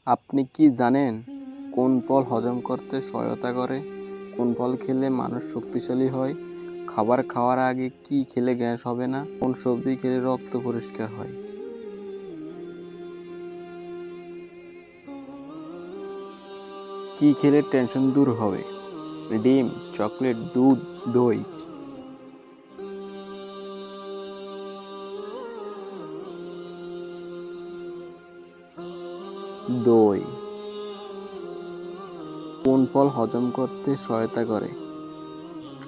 আপনি কি জানেন কোন ফল হজম করতে সহায়তা করে? কোন ফল খেলে মানুষ শক্তিশালী হয়? খাবার খাওয়ার আগে কি খেলে গ্যাস হবে না? কোন সবজি খেলে রক্ত পরিষ্কার হয়? কি খেলে টেনশন দূর হবে? ডিম, চকলেট, দুধ, দই? দই। কোন ফল হজম করতে সহায়তা করে?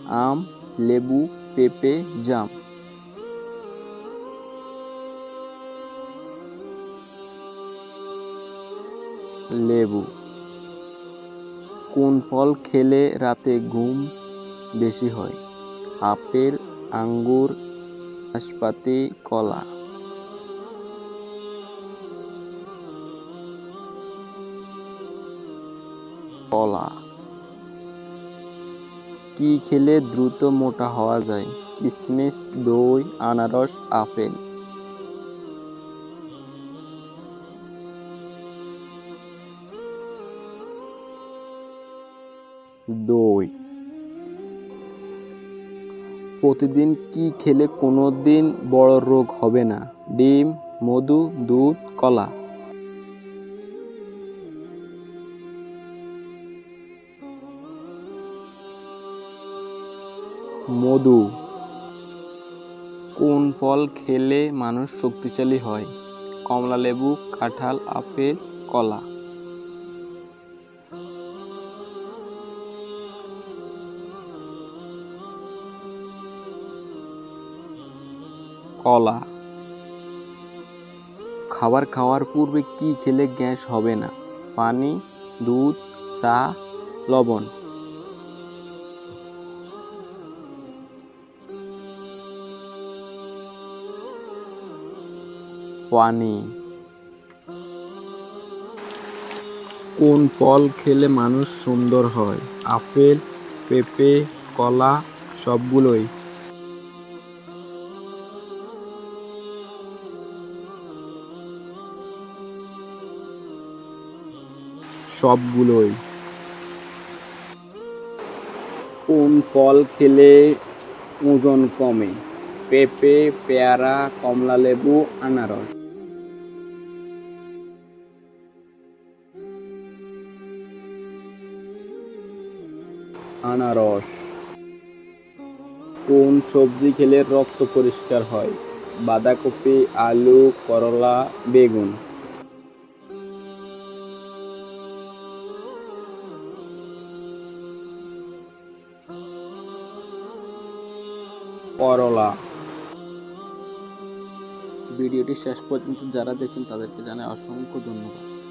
আম, লেবু, পেঁপে, জাম? লেবু। কোন ফল খেলে রাতে ঘুম বেশি হয়? আপেল, আঙ্গুর, নাশপাতি, কলা? কলা। কি খেলে দ্রুত মোটা হওয়া যায়? কিশমিশ, দই, আনারস, আপেল? দই। প্রতিদিন কি খেলে কোনোদিন বড় রোগ হবে না? ডিম, মধু, দুধ, কলা? মধু। কোন ফল খেলে মানুষ শক্তিশালী হয়? কমলা লেবু, কাঁঠাল, আপেল, কলা? কলা। খাবার খাওয়ার পূর্বে কি খেলে গ্যাস হবে না? পানি, দুধ, চা, লবণ? পানি। কোন ফল খেলে মানুষ সুন্দর হয়? আপেল, পেঁপে, কলা, সবগুলোই? সবগুলোই। কোন ফল খেলে ওজন কমে? পেঁপে, পেয়ারা, কমলা লেবু, আনারস? আনারস। কোন সবজি খেলে রক্ত পরিষ্কার হয়? বাঁধাকপি, আলু, করলা, বেগুন? করলা। ভিডিওটি শেষ পর্যন্ত যারা দেখছেন তাদেরকে জানাই অসংখ্য ধন্যবাদ।